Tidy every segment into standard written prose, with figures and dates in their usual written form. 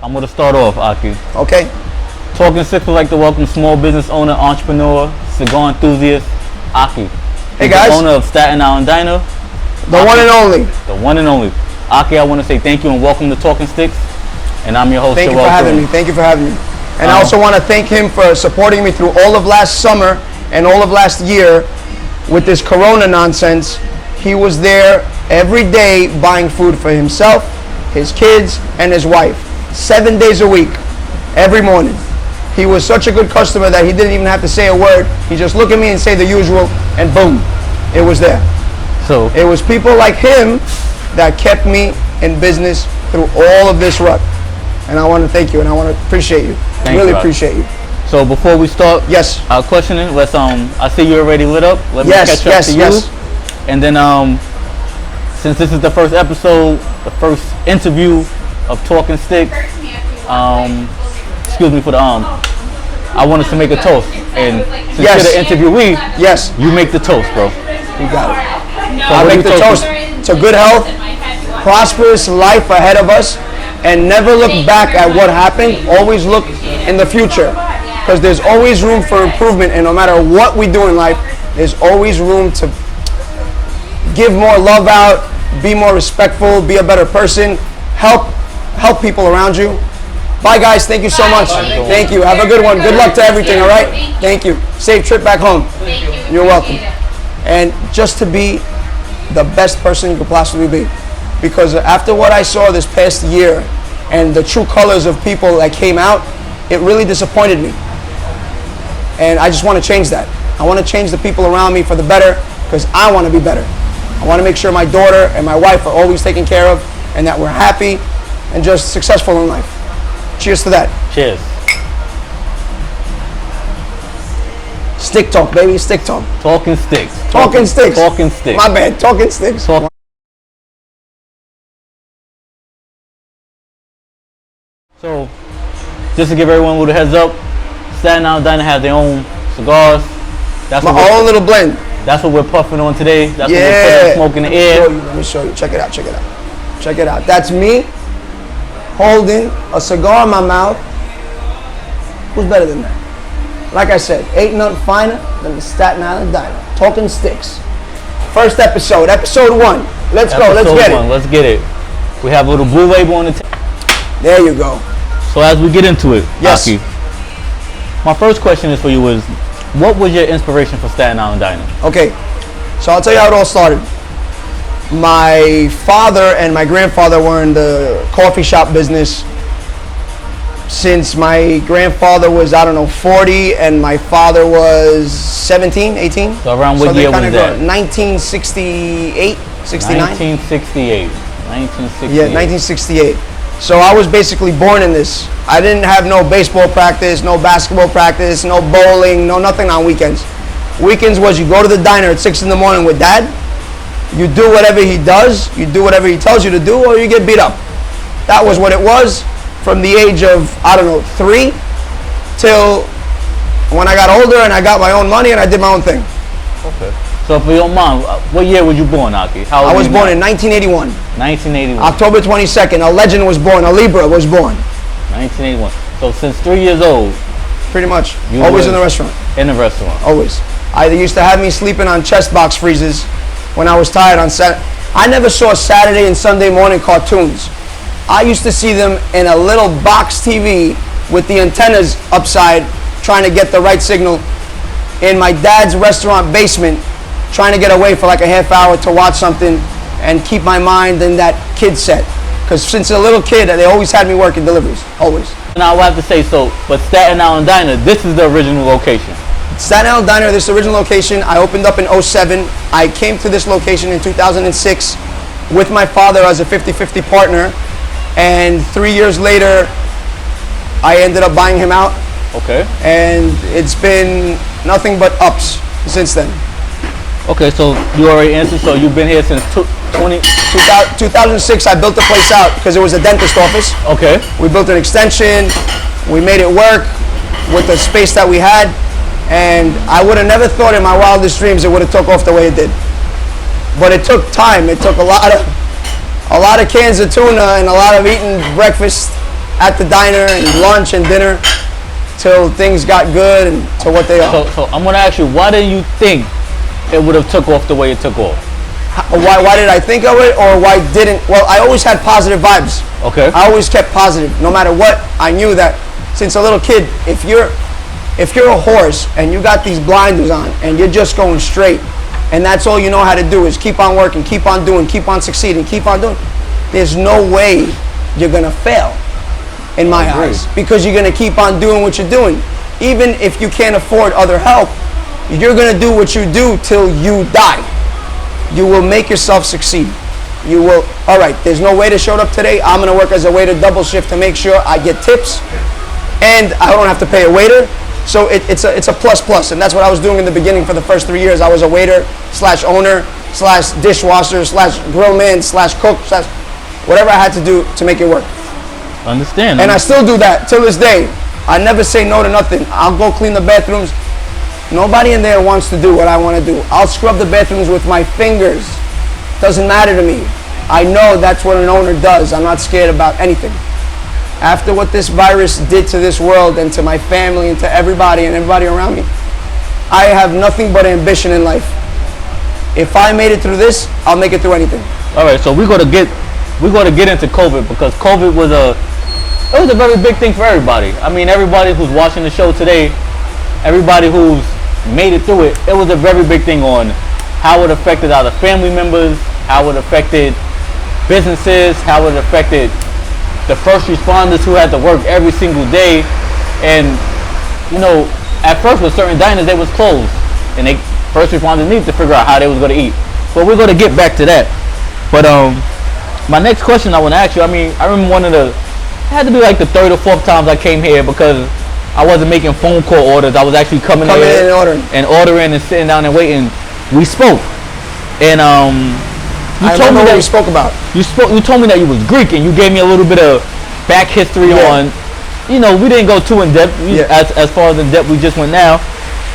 I'm going to start off, Aki. Okay. Talking Six would like to welcome small business owner, entrepreneur, cigar enthusiast, Aki. Hey guys. The owner of Staten Island Diner. The Aki, one and only. The one and only. Aki, I want to say thank you and welcome to Talking Sticks. And I'm your host. Thank you for having me. Thank you for having me. And I also want to thank him for supporting me through all of last summer and all of last year with this Corona nonsense. He was there every day buying food for himself, his kids, and his wife. 7 days a week, every morning. He was such a good customer that he didn't even have to say a word. He just look at me and say the usual, and boom, it was there. So it was people like him that kept me in business through all of this rut. And I want to thank you, and I want to appreciate you. Really appreciate you. So before we start, yes, our questioning. Let's I see you already lit up. Let me catch up to you. Yes. And then since this is the first episode, the first interview of Talking Sticks, excuse me for the I want us to make a toast. And since you're the interviewee, yes, you make the toast, bro. You got it. So I make the toast to good health, prosperous life ahead of us, and never look back at what happened. Always look in the future, because there's always room for improvement. And no matter what we do in life, there's always room to give more love out, be more respectful, be a better person, help people around you. Bye guys, thank you so much. Thank you. Have a good one. Good luck to everything, all right? Thank you. Safe trip back home. You're welcome. And just to be the best person you could possibly be. Because after what I saw this past year and the true colors of people that came out, it really disappointed me. And I just want to change that. I want to change the people around me for the better, because I want to be better. I want to make sure my daughter and my wife are always taken care of, and that we're happy and just successful in life. Cheers to that. Cheers. Stick talk, baby. Stick talk. Talking Sticks. Talking Sticks. Talking Sticks. My bad. Talking Sticks. So, just to give everyone a little heads up, Staten Island Diner has their own cigars. That's my own little blend. That's what we're puffing on today. That's what we're putting smoke in the air. Let me show you. Check it out. Check it out. Check it out. That's me holding a cigar in my mouth. Who's better than that? Like I said, ain't nothing finer than the Staten Island Diner. Talking Sticks. First episode, episode 1. Let's go. Let's get it. Let's get it. We have a little blue label on the table. There you go. So as we get into it, yes. Aki, my first question is for you is, what was your inspiration for Staten Island Diner? Okay, so I'll tell you how it all started. My father and my grandfather were in the coffee shop business since my grandfather was, 40, and my father was 17, 18. So around what year was that? 1968, 69? 1968. 1968. Yeah, 1968. So I was basically born in this. I didn't have no baseball practice, no basketball practice, no bowling, no nothing on weekends. Weekends was you go to the diner at 6 in the morning with dad, you do whatever he does, you do whatever he tells you to do, or you get beat up. That was what it was from the age of, 3 till when I got older and I got my own money and I did my own thing. Okay. So for your mom, what year were you born, Aki? I was born in 1981. 1981. October 22nd, a legend was born, a Libra was born. 1981. So since 3 years old, pretty much, always in the restaurant. In the restaurant. Always. They used to have me sleeping on chest box freezers when I was tired on Saturday. I never saw Saturday and Sunday morning cartoons. I used to see them in a little box TV with the antennas upside, trying to get the right signal in my dad's restaurant basement, trying to get away for like a half hour to watch something and keep my mind in that kid set. Because since a little kid, they always had me working deliveries, always. Now I have to say, but Staten Island Diner, this is the original location. Staten Island Diner, this original location, I opened up in 07. I came to this location in 2006 with my father as a 50-50 partner. And 3 years later, I ended up buying him out. Okay. And it's been nothing but ups since then. Okay, so you already answered. So you've been here since 2006. I built the place out because it was a dentist office. Okay. We built an extension. We made it work with the space that we had. And I would have never thought in my wildest dreams it would have took off the way it did. But it took time. It took a lot of cans of tuna and a lot of eating breakfast at the diner and lunch and dinner till things got good and to what they are. So I'm gonna ask you, why do you think it would have took off the way it took off? Why did I think of it, or why didn't? Well, I always had positive vibes. Okay. I always kept positive, no matter what. I knew that since a little kid, if you're a horse and you got these blinders on and you're just going straight, and that's all you know how to do is keep on working, keep on doing, keep on succeeding, keep on doing, there's no way you're gonna fail, in my eyes, because you're gonna keep on doing what you're doing. Even if you can't afford other help, you're gonna do what you do till you die. You will make yourself succeed. You will, all right, there's no waiter showed up today. I'm going to work as a waiter double shift to make sure I get tips and I don't have to pay a waiter. So it's a plus. And that's what I was doing in the beginning for the first 3 years. I was a waiter / owner / dishwasher / grill man / cook / whatever I had to do to make it work. Understand. And I still do that till this day. I never say no to nothing. I'll go clean the bathrooms. Nobody in there wants to do what I want to do. I'll scrub the bathrooms with my fingers. Doesn't matter to me. I know that's what an owner does. I'm not scared about anything. After what this virus did to this world and to my family and to everybody around me, I have nothing but ambition in life. If I made it through this, I'll make it through anything. All right, so we're gonna get into COVID, because COVID was a very big thing for everybody. I mean, everybody who's watching the show today, everybody who's made it through it, it was a very big thing on how it affected other family members, how it affected businesses, how it affected the first responders who had to work every single day. And you know, at first with certain diners, they was closed, and they first responders needed to figure out how they was going to eat. But we're going to get back to that. But my next question I want to ask you, I mean, I remember it had to be like the third or fourth times I came here, because I wasn't making phone call orders. I was actually coming in and ordering and sitting down and waiting. We spoke, and you told me that we spoke about. You told me that you was Greek, and you gave me a little bit of back history on. You know, we didn't go too in depth as far as in depth we just went now,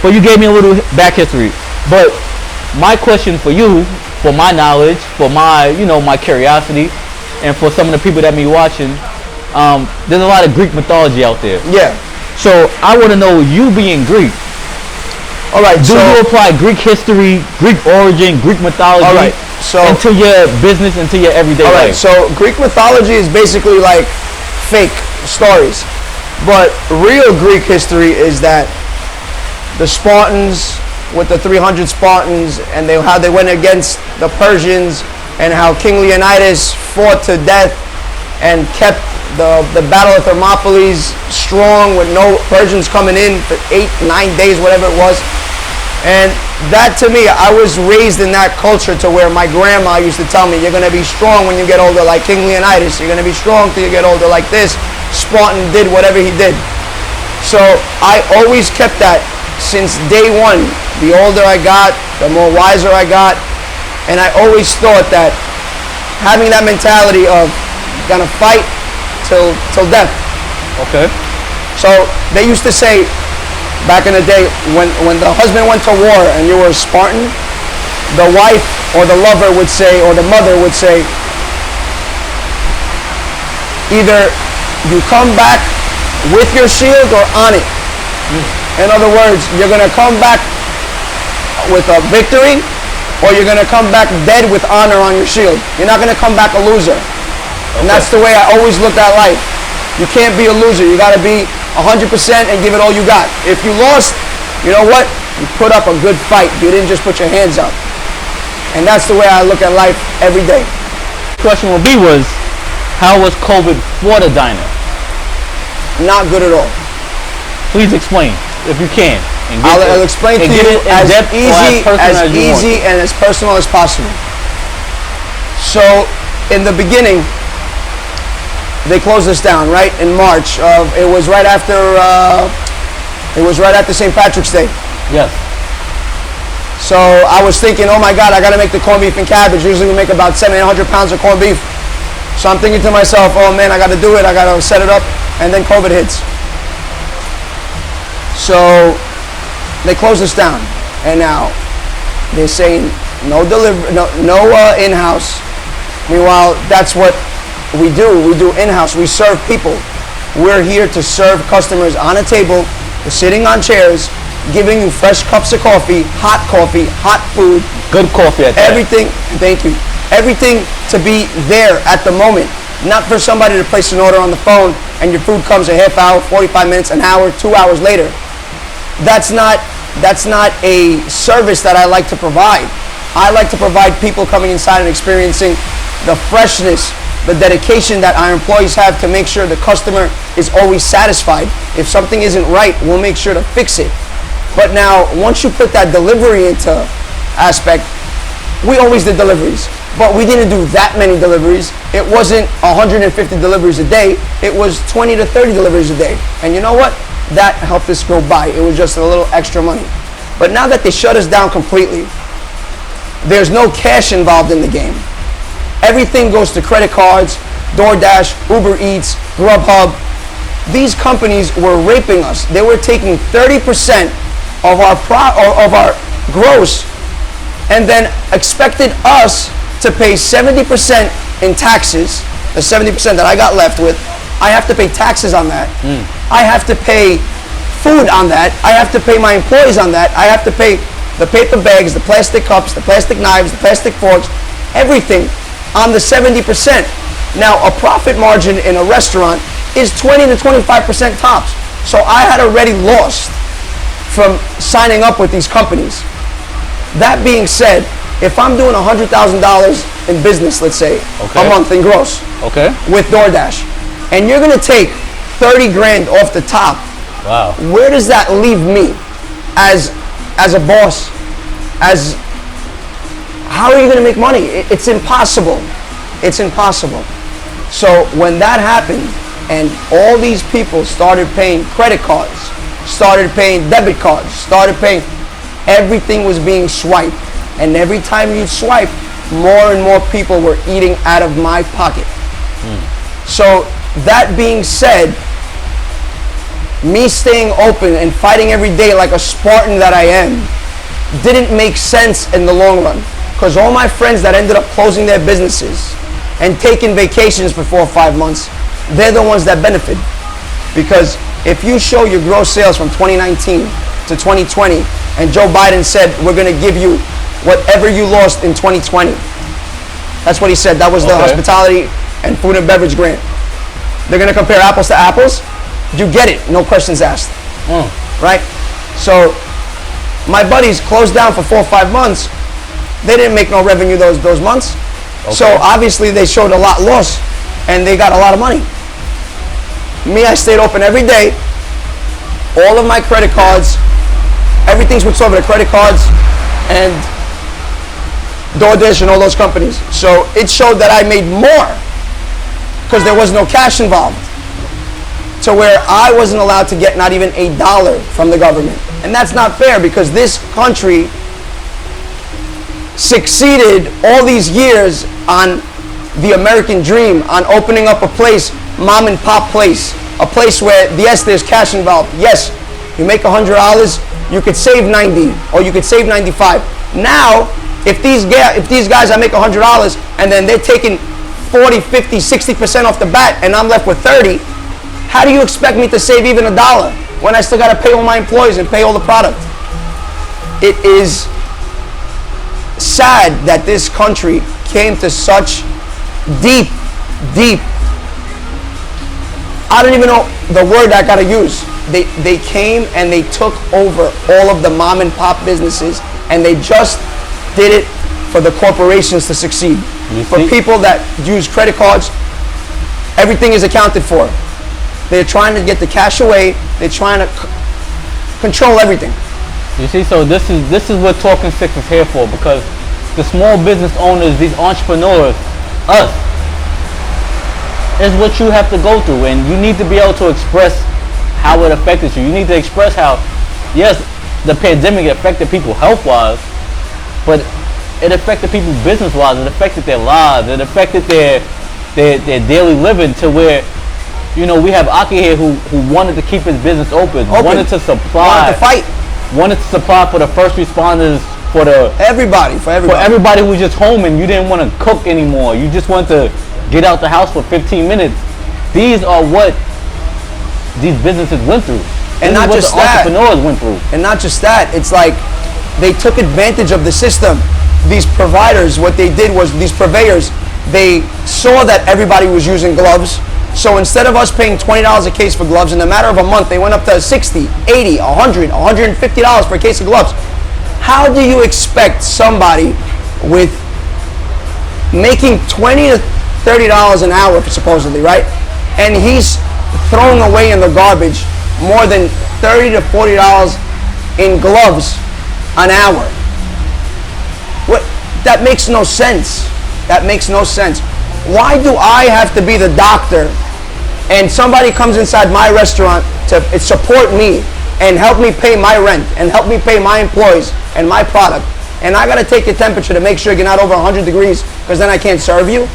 but you gave me a little back history. But my question for you, for my knowledge, for my my curiosity, and for some of the people that be watching, there's a lot of Greek mythology out there. Yeah. So I want to know, you being Greek, all right, do you apply Greek history, Greek origin, Greek mythology into your business, into your everyday life? All right, so Greek mythology is basically like fake stories. But real Greek history is that the Spartans, with the 300 Spartans, and how they went against the Persians, and how King Leonidas fought to death and kept the Battle of Thermopylae strong with no Persians coming in for 8-9 days, whatever it was. And that, to me, I was raised in that culture to where my grandma used to tell me, you're going to be strong when you get older like King Leonidas. You're going to be strong till you get older like this. Spartan did whatever he did. So I always kept that since day one. The older I got, the more wiser I got. And I always thought that having that mentality of gonna fight till death. Okay. So they used to say back in the day, when the husband went to war and you were a Spartan, the wife or the lover would say, or the mother would say, either you come back with your shield or on it. In other words, you're gonna come back with a victory, or you're gonna come back dead with honor on your shield. You're not gonna come back a loser. And that's the way I always looked at life. You can't be a loser. You got to be 100% and give it all you got. If you lost, you know what? You put up a good fight. You didn't just put your hands up. And that's the way I look at life every day. The question will be how was COVID for the diner? Not good at all. Please explain, if you can. I'll explain to you as easy and as personal as possible. So, in the beginning, they closed us down, right? In March. It was right after St. Patrick's Day. Yes. So I was thinking, oh my God, I got to make the corned beef and cabbage. Usually we make about 700 pounds of corned beef. So I'm thinking to myself, oh man, I got to do it. I got to set it up. And then COVID hits. So they closed us down. And now they're saying no delivery, no in-house. Meanwhile, that's what we do. We do in-house. We serve people. We're here to serve customers on a table, sitting on chairs, giving you fresh cups of coffee, hot food. Good coffee at that. Everything, thank you. Everything to be there at the moment. Not for somebody to place an order on the phone and your food comes a half hour, 45 minutes, an hour, 2 hours later. That's not a service that I like to provide. I like to provide people coming inside and experiencing the freshness, the dedication that our employees have to make sure the customer is always satisfied. If something isn't right, we'll make sure to fix it. But now, once you put that delivery into aspect, we always did deliveries, but we didn't do that many deliveries. It wasn't 150 deliveries a day. It was 20 to 30 deliveries a day. And you know what? That helped us go by. It was just a little extra money. But now that they shut us down completely, there's no cash involved in the game. Everything goes to credit cards, DoorDash, Uber Eats, Grubhub. These companies were raping us. They were taking 30% of our gross and then expected us to pay 70% in taxes, the 70% that I got left with. I have to pay taxes on that. I have to pay food on that. I have to pay my employees on that. I have to pay the paper bags, the plastic cups, the plastic knives, the plastic forks, everything on the 70%. Now, a profit margin in a restaurant is 20 to 25% tops. So I had already lost from signing up with these companies. That being said, if I'm doing $100,000 in business, let's say, a month in gross, with DoorDash, and you're gonna take 30 grand off the top, wow. Where does that leave me as a boss? How are you gonna make money? It's impossible. It's impossible. So when that happened, and all these people started paying credit cards, started paying debit cards, started paying, everything was being swiped. And every time you swipe, more and more people were eating out of my pocket. So that being said, me staying open and fighting every day like a Spartan that I am didn't make sense in the long run. Because all my friends that ended up closing their businesses and taking vacations for 4 or 5 months, they're the ones that benefit. Because if you show your gross sales from 2019 to 2020, and Joe Biden said, we're going to give you whatever you lost in 2020. That's what he said. That was the hospitality and food and beverage grant. They're going to compare apples to apples. You get it. No questions asked. Right? So my buddies closed down for 4 or 5 months. They didn't make no revenue those months. So obviously they showed a lot loss and they got a lot of money. Me, I stayed open every day. All of my credit cards, everything switched over to credit cards and DoorDash and all those companies. So it showed that I made more because there was no cash involved, to where I wasn't allowed to get not even $1 from the government. And that's not fair, because this country succeeded all these years on the American dream, on opening up a place, mom and pop place, a place where, yes, there's cash involved. Yes, you make $100, you could save 90 or you could save 95. Now, if these guys, I make $100 and then they're taking 40, 50, 60% off the bat and I'm left with 30, how do you expect me to save even $1 when I still got to pay all my employees and pay all the product? It is sad that this country came to such deep, I don't even know the word I gotta use. They came and they took over all of the mom and pop businesses, and they just did it for the corporations to succeed. For people that use credit cards, everything is accounted for. They're trying to get the cash away. They're trying to control everything. You see, so this is what Talking Six is here for, because the small business owners, these entrepreneurs, us, is what you have to go through, and you need to be able to express how it affected you. You need to express how, yes, the pandemic affected people health-wise, but it affected people business-wise. It affected their lives. It affected their daily living, to where, you know, we have Aki here who wanted to keep his business open. Wanted to supply, wanted to fight, wanted to supply for the first responders, for everybody who was just home and you didn't want to cook anymore. You just want to get out the house for 15 minutes. These are what these businesses went through. And not just that, entrepreneurs went through. And not just that, it's like they took advantage of the system. These providers, what they did was, these purveyors, they saw that everybody was using gloves. So instead of us paying $20 a case for gloves, in a matter of a month, they went up to $60, $80, $100, $150 for a case of gloves. How do you expect somebody with making $20 to $30 an hour, supposedly, right? And he's throwing away in the garbage more than $30 to $40 in gloves an hour. What? That makes no sense. That makes no sense. Why do I have to be the doctor and somebody comes inside my restaurant to support me and help me pay my rent and help me pay my employees and my product, and I gotta take your temperature to make sure you're not over 100 degrees because then I can't serve you?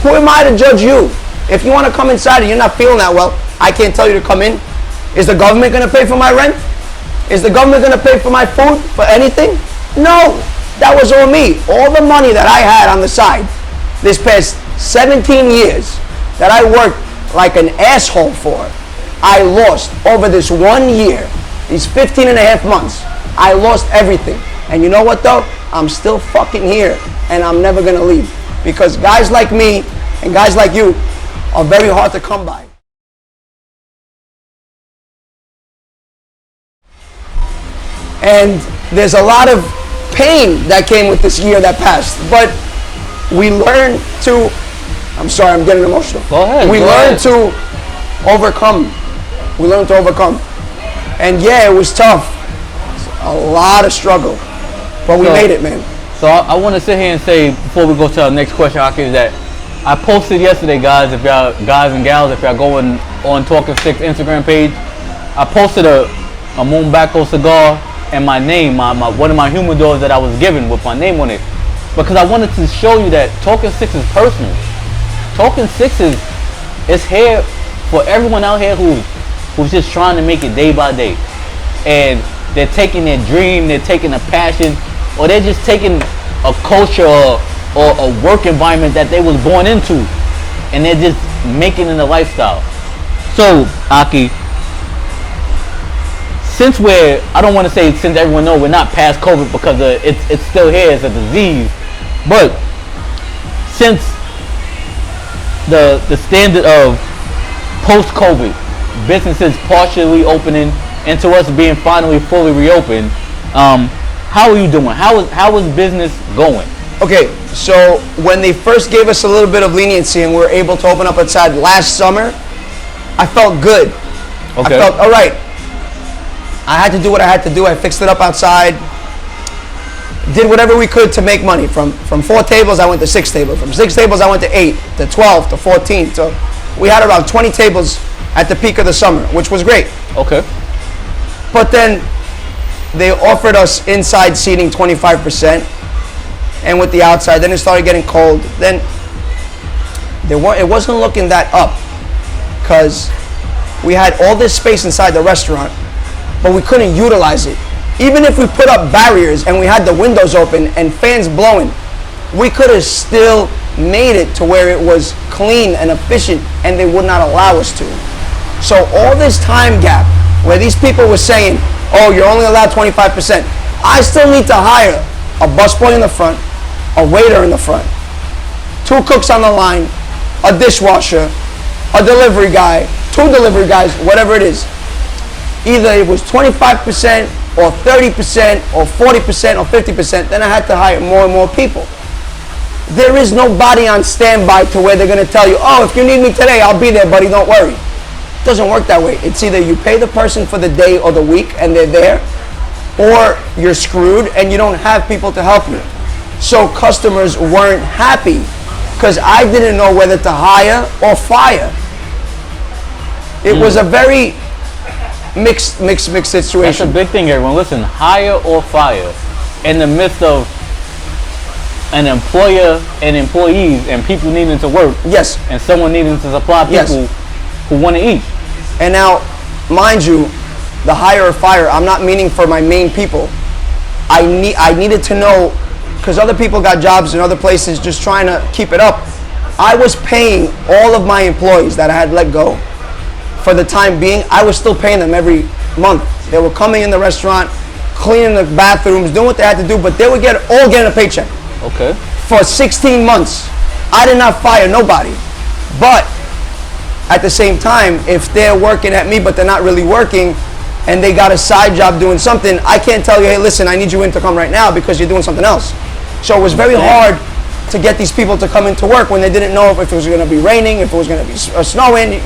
Who am I to judge you? If you want to come inside and you're not feeling that well, I can't tell you to come in. Is the government going to pay for my rent? Is the government going to pay for my food, for anything? No, that was all me. All the money that I had on the side this past 17 years that I worked like an asshole for, I lost over this 1 year, these 15 and a half months. I lost everything. And you know what though? I'm still fucking here and I'm never going to leave, because guys like me and guys like you are very hard to come by. And there's a lot of pain that came with this year that passed, but we learned to, I'm sorry, I'm getting emotional. Go ahead. We learned to overcome. We learned to overcome. And yeah, it was tough. A lot of struggle, but we made it, man. So I want to sit here and say, before we go to our next question, Aki, is that I posted yesterday, guys, if y'all, guys and gals, if y'all going on Talkin 6 Instagram page, I posted a Moonbacco cigar and my name, one of my humidors that I was given with my name on it, because I wanted to show you that Talkin 6 is personal. Talkin 6 is here for everyone out here who's just trying to make it day by day, and they're taking their dream, they're taking a passion, or they're just taking a culture or a work environment that they was born into, and they're just making it a lifestyle. So, Aki, since I don't want to say since everyone knows we're not past COVID, because it's still here, it's a disease, but since the standard of post-COVID, businesses partially opening, and to us being finally fully reopened, how are you doing? How is business going? Okay, so when they first gave us a little bit of leniency and we were able to open up outside last summer, I felt good. Okay. I felt all right. I had to do what I had to do. I fixed it up outside. Did whatever we could to make money. From 4 tables, I went to 6 tables. From 6 tables, I went to 8, to 12, to 14. So we had around 20 tables at the peak of the summer, which was great. Okay. But then they offered us inside seating 25%, and with the outside, then it started getting cold. Then it wasn't looking that up, because we had all this space inside the restaurant, but we couldn't utilize it. Even if we put up barriers and we had the windows open and fans blowing, we could have still made it to where it was clean and efficient, and they would not allow us to. So all this time gap where these people were saying, oh, you're only allowed 25%, I still need to hire a busboy in the front, a waiter in the front, 2 cooks on the line, a dishwasher, a delivery guy, 2 delivery guys, whatever it is. Either it was 25% or 30% or 40% or 50%, then I had to hire more and more people. There is nobody on standby to where they're going to tell you, oh, if you need me today, I'll be there, buddy, don't worry. It doesn't work that way. It's either you pay the person for the day or the week and they're there, or you're screwed and you don't have people to help you. So customers weren't happy because I didn't know whether to hire or fire. It was a very mixed situation. That's a big thing, everyone. Listen, hire or fire. In the midst of an employer and employees and people needing to work. Yes. And someone needing to supply people who want to eat. And now, mind you, the hire or fire, I'm not meaning for my main people. I needed to know, because other people got jobs in other places just trying to keep it up. I was paying all of my employees that I had let go for the time being, I was still paying them every month. They were coming in the restaurant, cleaning the bathrooms, doing what they had to do, but they would all get a paycheck. Okay. For 16 months. I did not fire nobody. But at the same time, if they're working at me but they're not really working and they got a side job doing something, I can't tell you, hey, listen, I need you in to come right now because you're doing something else. So it was very hard to get these people to come into work when they didn't know if it was going to be raining, if it was going to be snowing.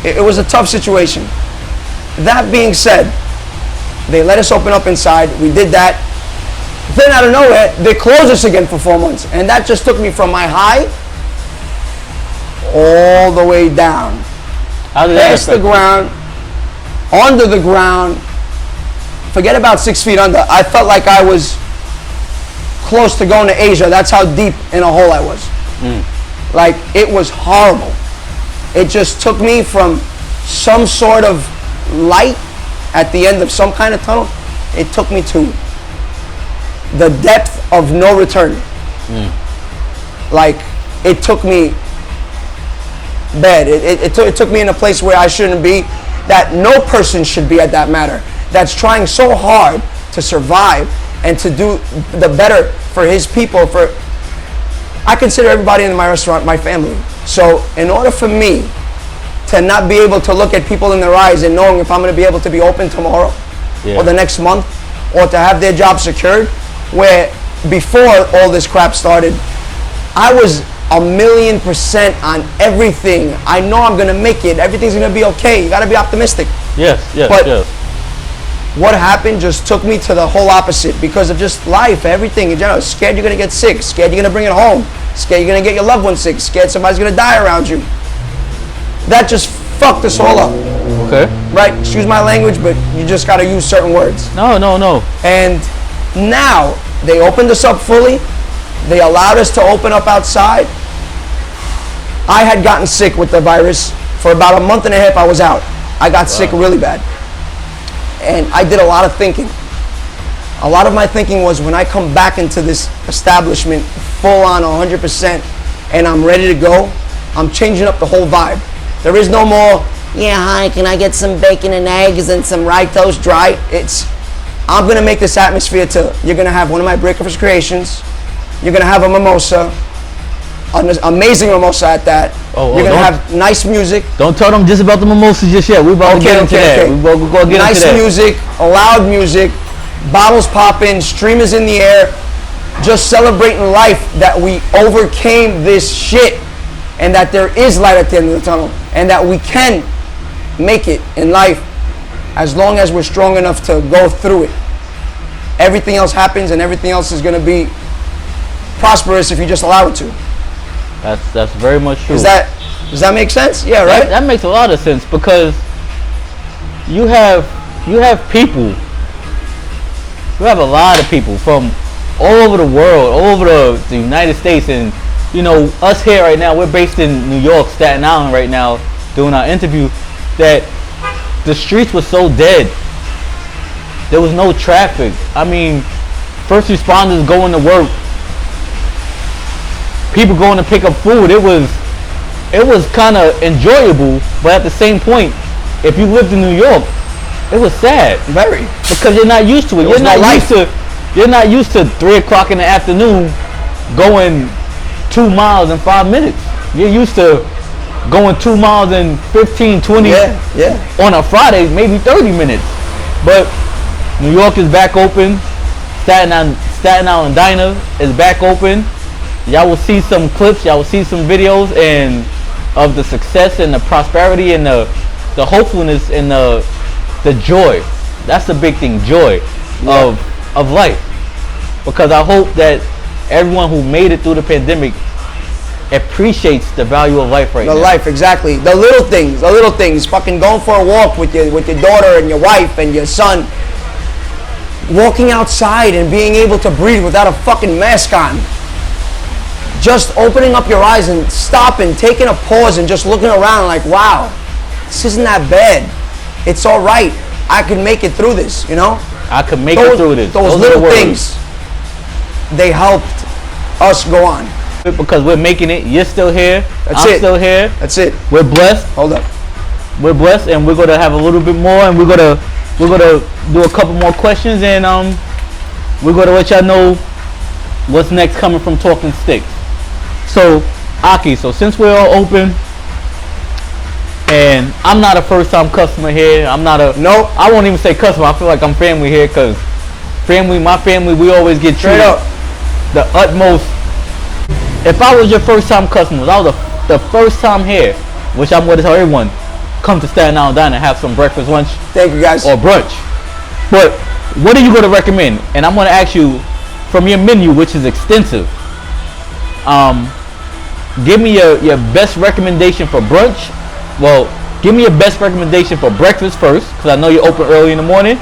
It was a tough situation. That being said, they let us open up inside. We did that. Then out of nowhere, they closed us again for 4 months. And that just took me from my high all the way down. How did that past the ground, under the ground, forget about 6 feet under. I felt like I was close to going to Asia. That's how deep in a hole I was. Like, it was horrible. It just took me from some sort of light at the end of some kind of tunnel. It took me to the depth of no return. Like, it took me bad. It took me in a place where I shouldn't be, that no person should be at that matter, that's trying so hard to survive and to do the better for his people. I consider everybody in my restaurant my family. So in order for me to not be able to look at people in their eyes and knowing if I'm going to be able to be open tomorrow or the next month, or to have their job secured, where before all this crap started, I was 1,000,000% on everything. I know I'm going to make it. Everything's going to be okay. You got to be optimistic. Yes. But what happened just took me to the whole opposite because of just life, everything in general. Scared you're going to get sick. Scared you're going to bring it home. Scared you're going to get your loved one sick. Scared somebody's going to die around you. That just fucked us all up. Okay. Right? Excuse my language, but you just got to use certain words. No. And now they opened us up fully. They allowed us to open up outside. I had gotten sick with the virus. For about a month and a half, I was out. I got sick really bad. And I did a lot of thinking. A lot of my thinking was, when I come back into this establishment full on 100% and I'm ready to go, I'm changing up the whole vibe. There is no more, yeah, hi, can I get some bacon and eggs and some rye toast dry? I'm going to make this atmosphere to, you're going to have one of my breakfast creations. You're going to have a mimosa, an amazing mimosa at that. You're going to have nice music. Don't tell them just about the mimosas just yet. We're about to get into that. We're going to get nice into that. Music, loud music, bottles popping, streamers in the air, just celebrating life, that we overcame this shit and that there is light at the end of the tunnel and that we can make it in life as long as we're strong enough to go through it. Everything else happens and everything else is going to be prosperous if you just allow it to. That's very much true. Does that make sense? Yeah, right? That makes a lot of sense, because you have people, you have a lot of people from all over the world, all over the United States, and you know, us here right now, we're based in New York, Staten Island right now, doing our interview, that the streets were so dead. There was no traffic. I mean, first responders going to work, people going to pick up food. It was kind of enjoyable, but at the same point, if you lived in New York, it was sad. Very. Because you're not used to it. You're not used to 3 o'clock in the afternoon going 2 miles in 5 minutes. You're used to going 2 miles in 15, 20 on a Friday, maybe 30 minutes. But New York is back open. Staten Island Diner is back open. Y'all will see some clips, y'all will see some videos and of the success and the prosperity and the hopefulness and the joy. That's the big thing, joy of life. Because I hope that everyone who made it through the pandemic appreciates the value of life right now. The life, exactly. The little things. Fucking going for a walk with your daughter and your wife and your son. Walking outside and being able to breathe without a fucking mask on. Just opening up your eyes and stopping, taking a pause and just looking around like, wow, this isn't that bad. It's all right. I can make it through this, you know? I can make it through this. Those little things, they helped us go on. Because we're making it. You're still here. I'm still here. That's it. We're blessed. Hold up. we're blessed, and we're gonna have a little bit more, and we're gonna do a couple more questions, and we're gonna let y'all know what's next coming from Talking Sticks. So, Aki, so since we're all open, and I'm not a first-time customer here, I won't even say customer. I feel like I'm family here, cause my family, we always get treated the utmost. If I was your first-time customer, I was the first time here, which I'm going to tell everyone, come to Staten Island Diner and have some breakfast, lunch, thank you guys, or brunch. But what are you going to recommend? And I'm going to ask you from your menu, which is extensive. Give me your best recommendation for brunch. Well, give me your best recommendation for breakfast first, because I know you're open early in the morning.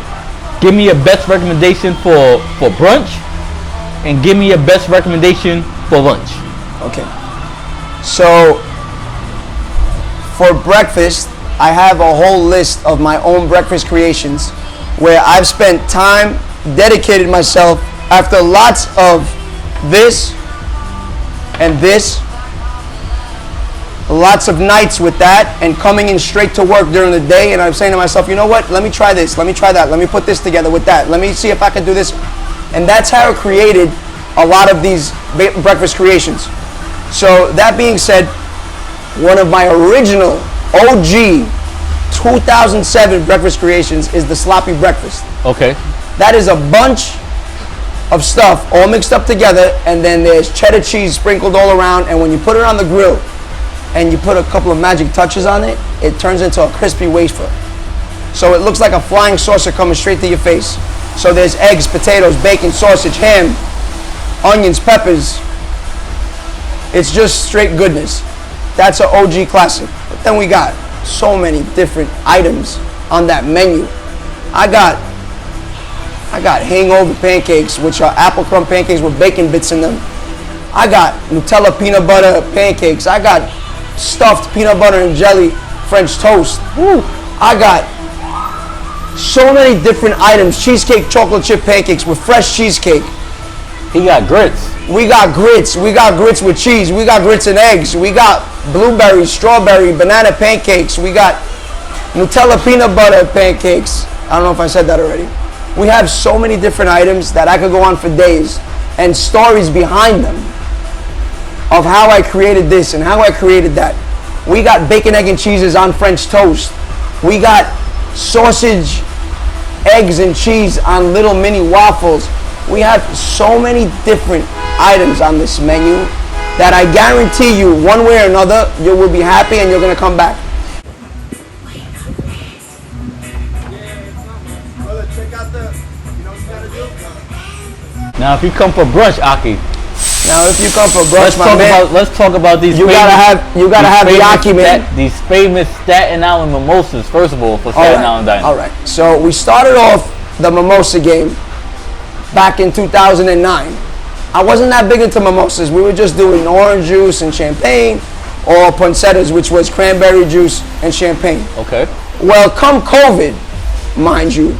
Give me your best recommendation for brunch, and give me your best recommendation for lunch. Okay. So for breakfast, I have a whole list of my own breakfast creations where I've spent time, dedicated myself after lots of this and this, lots of nights with that, and coming in straight to work during the day, and I'm saying to myself, you know what, let me try this, let me try that, let me put this together with that, let me see if I can do this. And that's how I created a lot of these breakfast creations. So that being said, one of my original OG 2007 breakfast creations is the sloppy breakfast. Okay. That is a bunch of stuff all mixed up together, and then there's cheddar cheese sprinkled all around, and when you put it on the grill and you put a couple of magic touches on it, it turns into a crispy wafer. So it looks like a flying saucer coming straight to your face. So there's eggs, potatoes, bacon, sausage, ham, onions, peppers. It's just straight goodness. That's an OG classic. But then we got so many different items on that menu. I got hangover pancakes, which are apple crumb pancakes with bacon bits in them. I got Nutella peanut butter pancakes. I got stuffed peanut butter and jelly French toast. Woo. I got so many different items. Cheesecake chocolate chip pancakes with fresh cheesecake. He got grits. We got grits. We got grits with cheese. We got grits and eggs. We got blueberry, strawberry, banana pancakes. We got Nutella peanut butter pancakes. I don't know if I said that already. We have so many different items that I could go on for days, and stories behind them of how I created this and how I created that. We got bacon, egg, and cheeses on French toast. We got sausage, eggs, and cheese on little mini waffles. We have so many different items on this menu that I guarantee you, one way or another, you will be happy and you're going to come back. Now, if you come for brunch, Aki. Now, if you come for brunch, let's talk about these. You gotta have the Aki, man. These famous Staten Island mimosas. First of all, for Staten Island Diner. All right. So we started off the mimosa game back in 2009. I wasn't that big into mimosas. We were just doing orange juice and champagne, or poinsettias, which was cranberry juice and champagne. Okay. Well, come COVID, mind you,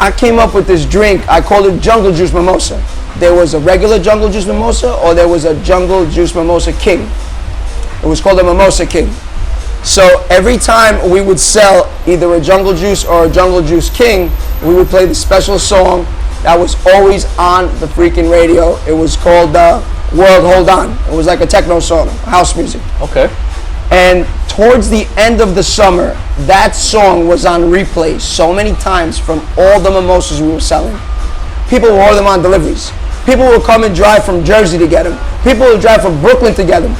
I came up with this drink. I called it Jungle Juice Mimosa. There was a regular Jungle Juice Mimosa, or there was a Jungle Juice Mimosa King. It was called a Mimosa King. So every time we would sell either a Jungle Juice or a Jungle Juice King, we would play the special song that was always on the freaking radio. It was called World Hold On. It was like a techno song, house music. Okay. And towards the end of the summer, that song was on replay so many times from all the mimosas we were selling. People would order them on deliveries. People would come and drive from Jersey to get them. People would drive from Brooklyn to get them.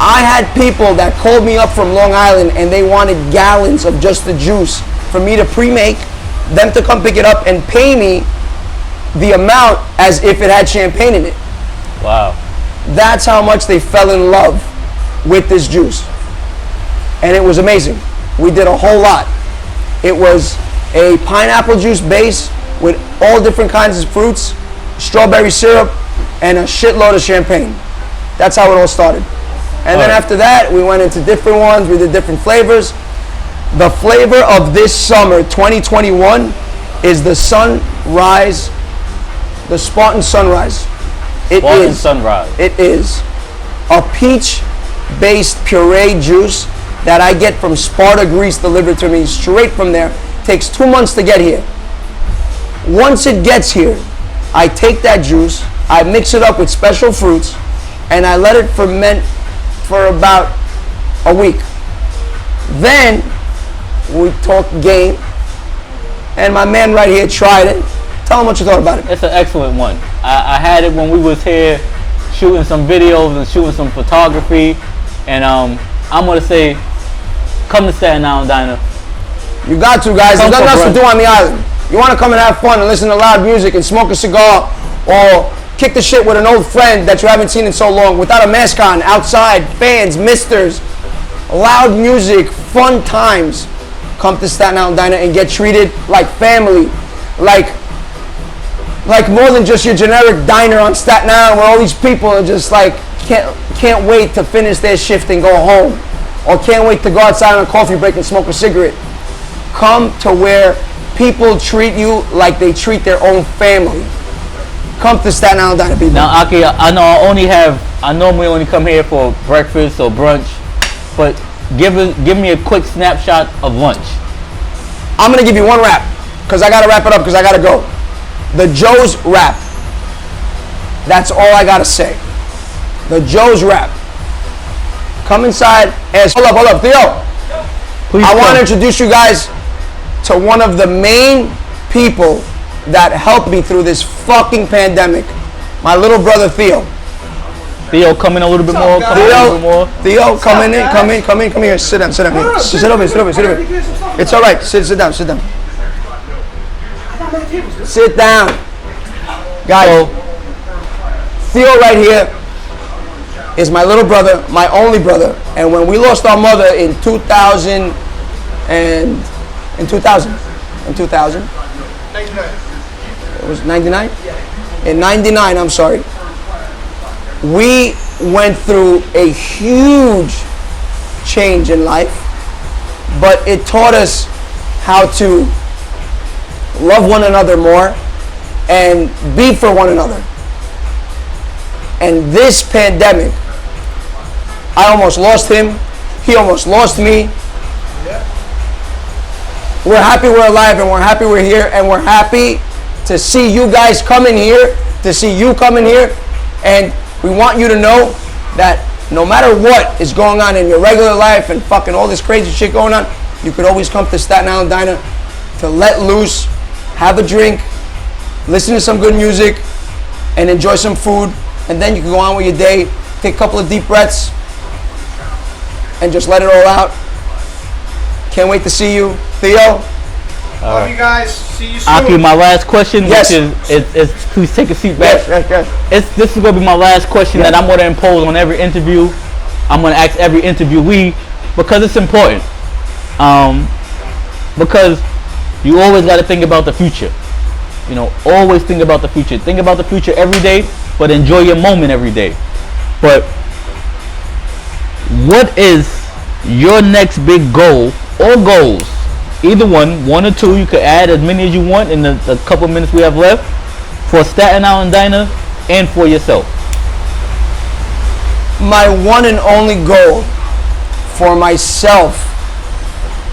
I had people that called me up from Long Island and they wanted gallons of just the juice for me to pre-make, them to come pick it up and pay me the amount as if it had champagne in it. Wow. That's how much they fell in love with this juice. And it was amazing. We did a whole lot. It was a pineapple juice base with all different kinds of fruits, strawberry syrup, and a shitload of champagne. That's how it all started. And then after that, we went into different ones. We did different flavors. The flavor of this summer, 2021, is the Sunrise, the Spartan Sunrise. Sunrise. It is a peach-based puree juice that I get from Sparta, Greece, delivered to me straight from there. Takes 2 months to get here. Once it gets here, I take that juice, I mix it up with special fruits, and I let it ferment for about a week. Then we talk game, and my man right here tried it. Tell him what you thought about it. It's an excellent one. I had it when we was here shooting some videos and shooting some photography, and I'm gonna say, come to Staten Island Diner. You got to, guys. There's nothing else to do on the island. You want to come and have fun and listen to loud music and smoke a cigar, or kick the shit with an old friend that you haven't seen in so long without a mask on, outside, fans, misters, loud music, fun times. Come to Staten Island Diner and get treated like family, like more than just your generic diner on Staten Island where all these people are just like can't wait to finish their shift and go home, or can't wait to go outside on a coffee break and smoke a cigarette. Come to where people treat you like they treat their own family. Come to Staten Island Diner, people. Now, Aki, I know I normally only come here for breakfast or brunch, but give me a quick snapshot of lunch. I'm gonna give you one wrap, because I gotta wrap it up, because I gotta go. The Joe's wrap. That's all I gotta say. The Joe's wrap. Come inside and hold up, Theo. Please I want to introduce you guys to one of the main people that helped me through this fucking pandemic. My little brother Theo. Theo, come in a little bit more. Theo, come in here. Sit down here. Sit over. It's all right. Sit down. Sit down. Guys, Theo right here is my little brother, my only brother. And when we lost our mother in 2000, it was 99? In 99, I'm sorry. We went through a huge change in life, but it taught us how to love one another more and be for one another. And this pandemic, I almost lost him. He almost lost me. We're happy we're alive, and we're happy we're here, and we're happy to see you guys come in here, to see you come in here. And we want you to know that no matter what is going on in your regular life and fucking all this crazy shit going on, you could always come to Staten Island Diner to let loose, have a drink, listen to some good music, and enjoy some food. And then you can go on with your day, take a couple of deep breaths, and just let it all out. Can't wait to see you. Theo? Love you guys. See you soon. Aki, my last question, yes. which is please take a seat back. Yes. This is going to be my last question that I'm going to impose on every interview. I'm going to ask every interviewee because it's important. Because you always got to think about the future. You know, always think about the future. Think about the future every day, but enjoy your moment every day. But what is your next big goal or goals? Either one or two. You could add as many as you want in the couple minutes we have left for Staten Island Diner and for yourself. My one and only goal for myself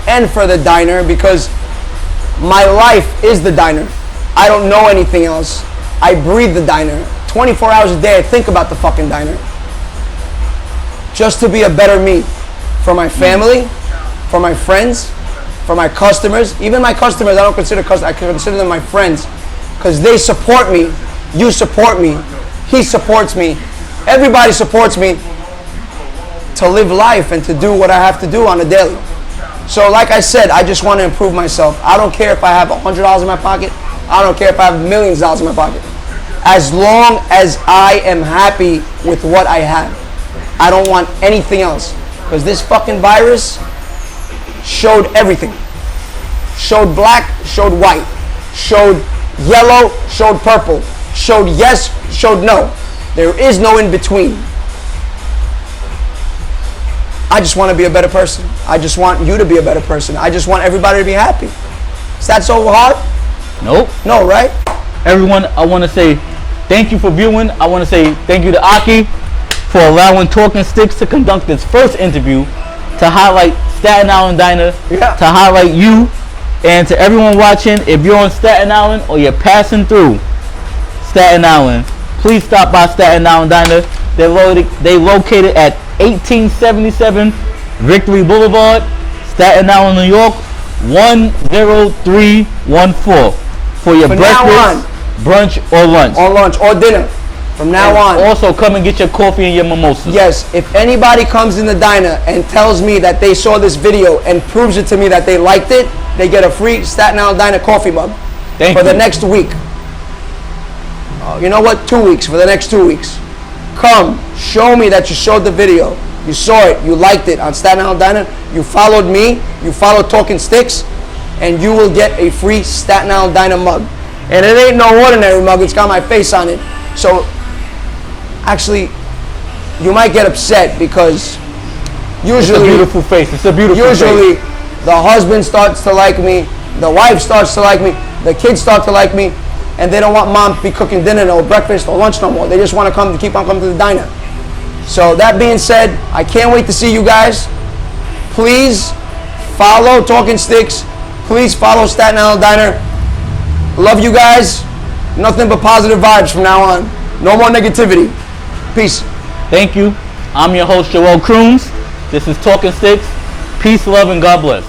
and for the diner, because my life is the diner. I don't know anything else. I breathe the diner. 24 hours a day I think about the fucking diner. Just to be a better me. For my family, for my friends, for my customers. Even my customers, I don't consider customers, I consider them my friends. Because they support me. You support me. He supports me. Everybody supports me to live life and to do what I have to do on a daily. So like I said, I just want to improve myself. I don't care if I have $100 in my pocket. I don't care if I have millions of dollars in my pocket. As long as I am happy with what I have. I don't want anything else. Because this fucking virus showed everything. Showed black, showed white. Showed yellow, showed purple. Showed yes, showed no. There is no in between. I just want to be a better person. I just want you to be a better person. I just want everybody to be happy. Is that so hard? Nope. No, right? Everyone, I want to say thank you for viewing. I want to say thank you to Aki for allowing Talking Sticks to conduct its first interview to to highlight Staten Island Diner, to highlight you, and to everyone watching. If you're on Staten Island or you're passing through Staten Island, please stop by Staten Island Diner. They located at 1877 Victory Boulevard, Staten Island, New York, 10314 for your breakfast, brunch, or lunch. Or lunch, or dinner. From now on. Also, come and get your coffee and your mimosas. Yes, if anybody comes in the diner and tells me that they saw this video and proves it to me that they liked it, they get a free Staten Island Diner coffee mug for the next week. You know what? 2 weeks, for the next 2 weeks. Come, show me that you showed the video. You saw it, you liked it on Staten Island Diner, you followed me, you followed Talking Sticks, and you will get a free Staten Island Diner mug. And it ain't no ordinary mug, it's got my face on it. So, actually, you might get upset because usually... It's a beautiful face, it's a beautiful face. Usually, the husband starts to like me, the wife starts to like me, the kids start to like me, and they don't want mom to be cooking dinner or breakfast or lunch no more. They just want to keep on coming to the diner. So that being said, I can't wait to see you guys. Please follow Talking Sticks. Please follow Staten Island Diner. Love you guys. Nothing but positive vibes from now on. No more negativity. Peace. Thank you. I'm your host, Joel Crooms. This is Talking Sticks. Peace, love, and God bless.